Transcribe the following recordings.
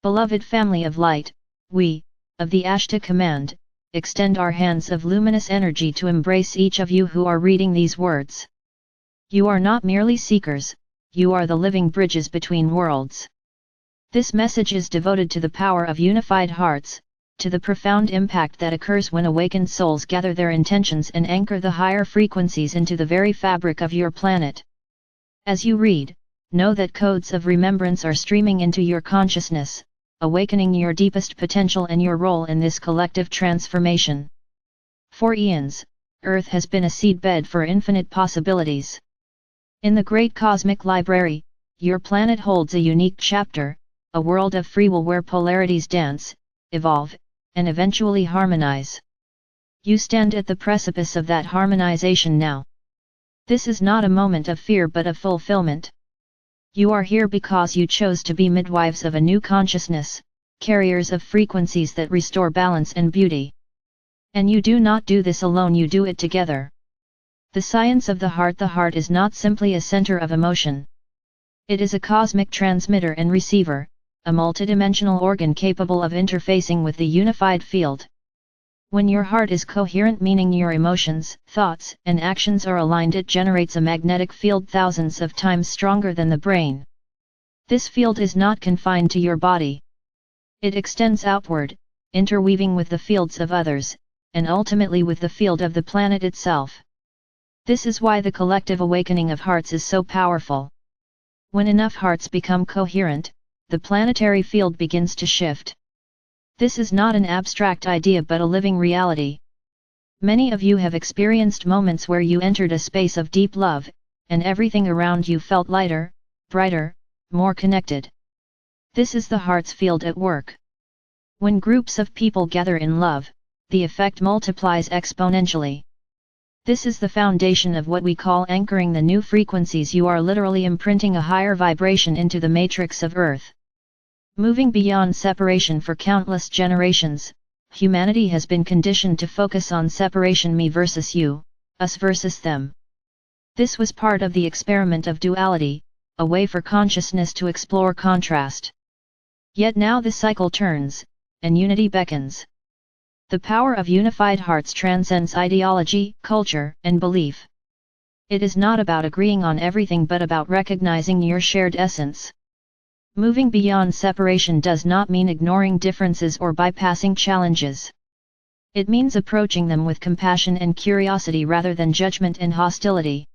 Beloved family of light, we, of the Ashtar command, extend our hands of luminous energy to embrace each of you who are reading these words. You are not merely seekers, you are the living bridges between worlds. This message is devoted to the power of unified hearts, to the profound impact that occurs when awakened souls gather their intentions and anchor the higher frequencies into the very fabric of your planet. As you read, know that codes of remembrance are streaming into your consciousness, awakening your deepest potential and your role in this collective transformation. For eons, Earth has been a seedbed for infinite possibilities. In the great cosmic library, your planet holds a unique chapter, a world of free will where polarities dance, evolve, and eventually harmonize. You stand at the precipice of that harmonization now. This is not a moment of fear but of fulfillment. You are here because you chose to be midwives of a new consciousness, carriers of frequencies that restore balance and beauty. And you do not do this alone, you do it together. The science of the heart is not simply a center of emotion. It is a cosmic transmitter and receiver, a multidimensional organ capable of interfacing with the unified field. When your heart is coherent, meaning your emotions, thoughts, and actions are aligned, it generates a magnetic field thousands of times stronger than the brain. This field is not confined to your body. It extends outward, interweaving with the fields of others, and ultimately with the field of the planet itself. This is why the collective awakening of hearts is so powerful. When enough hearts become coherent, the planetary field begins to shift. This is not an abstract idea but a living reality. Many of you have experienced moments where you entered a space of deep love, and everything around you felt lighter, brighter, more connected. This is the heart's field at work. When groups of people gather in love, the effect multiplies exponentially. This is the foundation of what we call anchoring the new frequencies. You are literally imprinting a higher vibration into the matrix of Earth. Moving beyond separation for countless generations, humanity has been conditioned to focus on separation, me versus you, us versus them. This was part of the experiment of duality, a way for consciousness to explore contrast. Yet now the cycle turns, and unity beckons. The power of unified hearts transcends ideology, culture, and belief. It is not about agreeing on everything but about recognizing your shared essence. Moving beyond separation does not mean ignoring differences or bypassing challenges. It means approaching them with compassion and curiosity rather than judgment and hostility.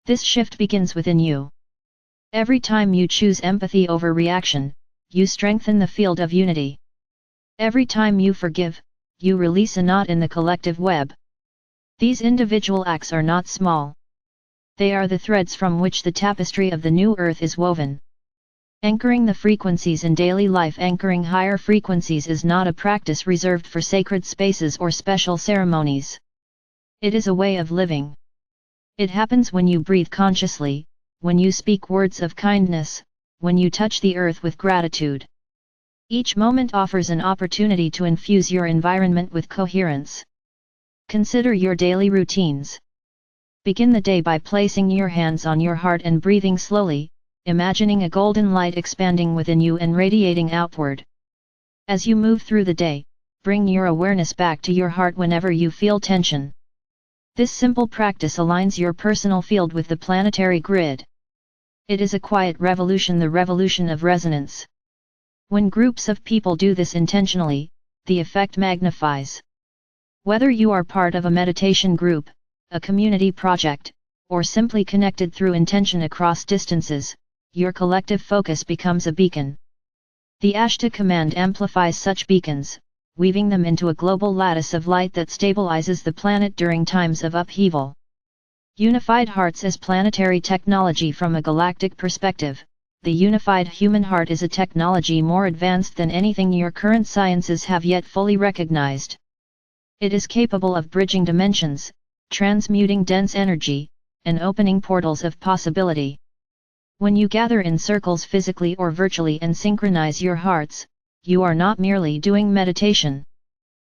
This shift begins within you. Every time you choose empathy over reaction, you strengthen the field of unity. Every time you forgive, you release a knot in the collective web. These individual acts are not small. They are the threads from which the tapestry of the new earth is woven. Anchoring the frequencies in daily life. Anchoring higher frequencies is not a practice reserved for sacred spaces or special ceremonies. It is a way of living. It happens when you breathe consciously, when you speak words of kindness, when you touch the earth with gratitude. Each moment offers an opportunity to infuse your environment with coherence. Consider your daily routines. Begin the day by placing your hands on your heart and breathing slowly, imagining a golden light expanding within you and radiating outward. As you move through the day, bring your awareness back to your heart whenever you feel tension. This simple practice aligns your personal field with the planetary grid. It is a quiet revolution, the revolution of resonance. When groups of people do this intentionally, the effect magnifies. Whether you are part of a meditation group, a community project, or simply connected through intention across distances, your collective focus becomes a beacon. The Ashtar command amplifies such beacons, weaving them into a global lattice of light that stabilizes the planet during times of upheaval. Unified hearts as planetary technology. From a galactic perspective, the unified human heart is a technology more advanced than anything your current sciences have yet fully recognized. It is capable of bridging dimensions, transmuting dense energy, and opening portals of possibility. When you gather in circles physically or virtually and synchronize your hearts, you are not merely doing meditation.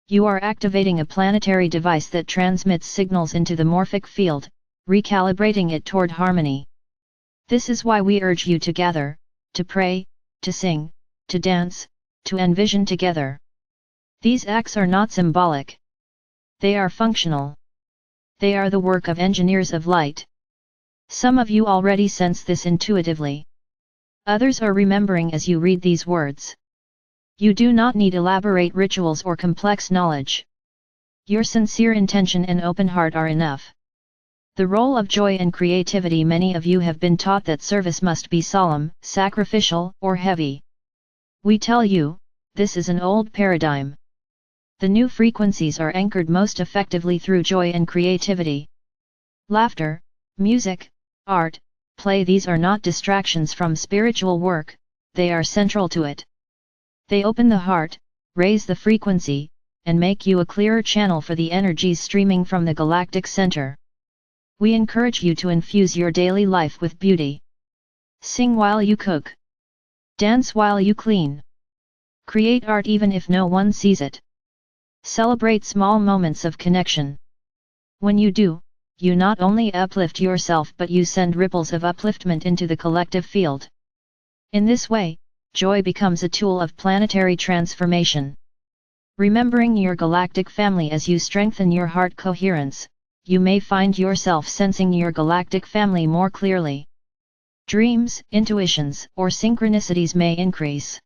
You are activating a planetary device that transmits signals into the morphic field, recalibrating it toward harmony. This is why we urge you to gather, to pray, to sing, to dance, to envision together. These acts are not symbolic. They are functional. They are the work of engineers of light. Some of you already sense this intuitively. Others are remembering as you read these words. You do not need elaborate rituals or complex knowledge. Your sincere intention and open heart are enough. The role of joy and creativity. Many of you have been taught that service must be solemn, sacrificial, or heavy. We tell you, this is an old paradigm. The new frequencies are anchored most effectively through joy and creativity. Laughter, music, art, play, these are not distractions from spiritual work, they are central to it. They open the heart, raise the frequency, and make you a clearer channel for the energies streaming from the galactic center. We encourage you to infuse your daily life with beauty. Sing while you cook. Dance while you clean. Create art even if no one sees it. Celebrate small moments of connection. When you do, you not only uplift yourself but you send ripples of upliftment into the collective field. In this way, joy becomes a tool of planetary transformation. Remembering your galactic family as you strengthen your heart coherence, you may find yourself sensing your galactic family more clearly. Dreams, intuitions, or synchronicities may increase.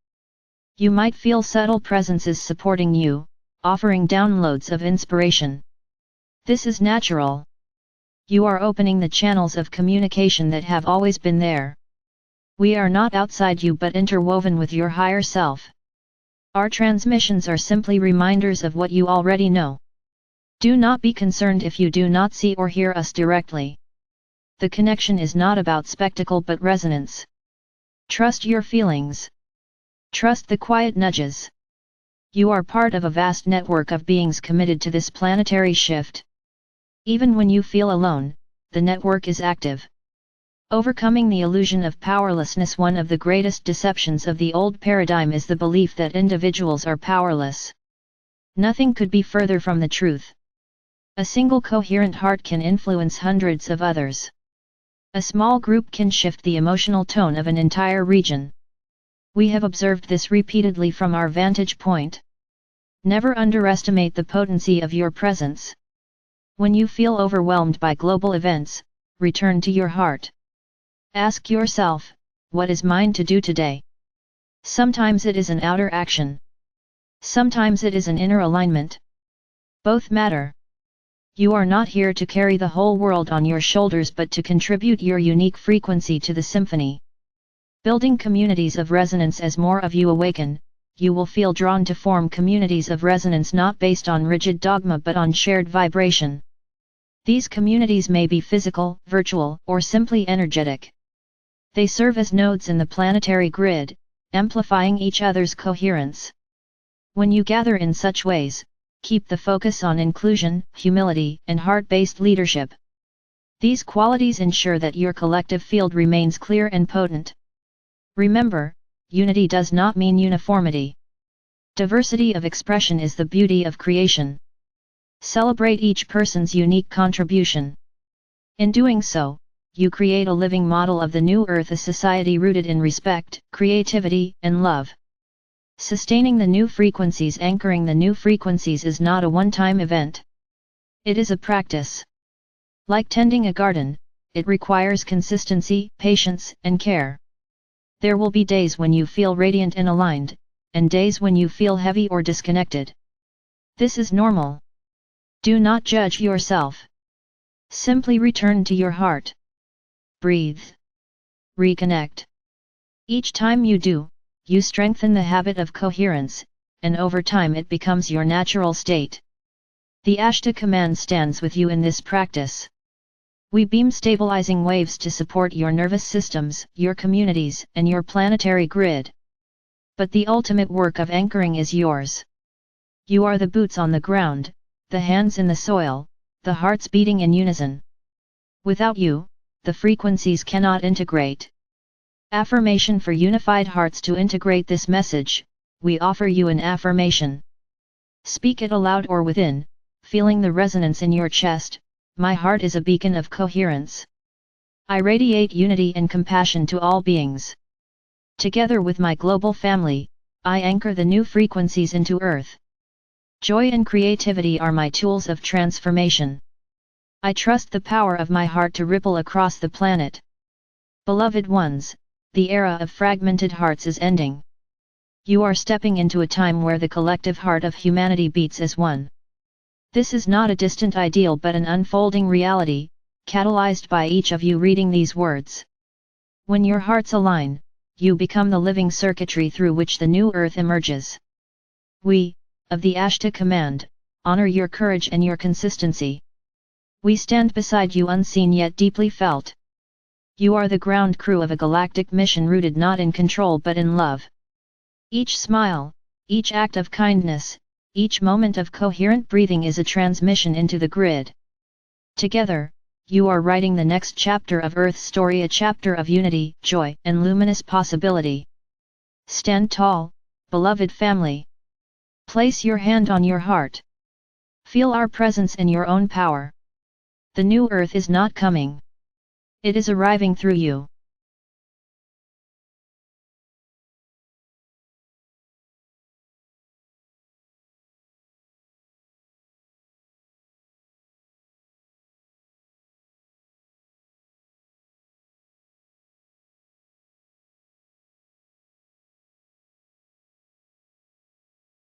You might feel subtle presences supporting you, offering downloads of inspiration. This is natural. You are opening the channels of communication that have always been there. We are not outside you but interwoven with your higher self. Our transmissions are simply reminders of what you already know. Do not be concerned if you do not see or hear us directly. The connection is not about spectacle but resonance. Trust your feelings. Trust the quiet nudges. You are part of a vast network of beings committed to this planetary shift. Even when you feel alone, the network is active. Overcoming the illusion of powerlessness. One of the greatest deceptions of the old paradigm is the belief that individuals are powerless. Nothing could be further from the truth. A single coherent heart can influence hundreds of others. A small group can shift the emotional tone of an entire region. We have observed this repeatedly from our vantage point. Never underestimate the potency of your presence. When you feel overwhelmed by global events, return to your heart. Ask yourself, what is mine to do today? Sometimes it is an outer action. Sometimes it is an inner alignment. Both matter. You are not here to carry the whole world on your shoulders but to contribute your unique frequency to the symphony. Building communities of resonance. As more of you awaken, you will feel drawn to form communities of resonance not based on rigid dogma but on shared vibration. These communities may be physical, virtual, or simply energetic. They serve as nodes in the planetary grid, amplifying each other's coherence. When you gather in such ways, keep the focus on inclusion, humility, and heart-based leadership. These qualities ensure that your collective field remains clear and potent. Remember, unity does not mean uniformity. Diversity of expression is the beauty of creation. Celebrate each person's unique contribution. In doing so, you create a living model of the new earth, a society rooted in respect, creativity, and love. Sustaining the new frequencies, anchoring the new frequencies is not a one-time event. It is a practice. Like tending a garden, it requires consistency, patience, and care. There will be days when you feel radiant and aligned, and days when you feel heavy or disconnected. This is normal. Do not judge yourself. Simply return to your heart. Breathe. Reconnect. Each time you do, you strengthen the habit of coherence, and over time it becomes your natural state. The Ashtar command stands with you in this practice. We beam stabilizing waves to support your nervous systems, your communities, and your planetary grid. But the ultimate work of anchoring is yours. You are the boots on the ground, the hands in the soil, the hearts beating in unison. Without you, the frequencies cannot integrate. Affirmation for unified hearts. To integrate this message, we offer you an affirmation. Speak it aloud or within, feeling the resonance in your chest. My heart is a beacon of coherence. I radiate unity and compassion to all beings. Together with my global family, I anchor the new frequencies into Earth. Joy and creativity are my tools of transformation. I trust the power of my heart to ripple across the planet. Beloved ones, the era of fragmented hearts is ending. You are stepping into a time where the collective heart of humanity beats as one. This is not a distant ideal but an unfolding reality, catalyzed by each of you reading these words. When your hearts align, you become the living circuitry through which the new earth emerges. We, of the Ashtar Command, honor your courage and your consistency. We stand beside you unseen yet deeply felt. You are the ground crew of a galactic mission rooted not in control but in love. Each smile, each act of kindness, each moment of coherent breathing is a transmission into the grid. Together, you are writing the next chapter of Earth's story, a chapter of unity, joy, and luminous possibility. Stand tall, beloved family. Place your hand on your heart. Feel our presence in your own power. The new Earth is not coming. It is arriving through you.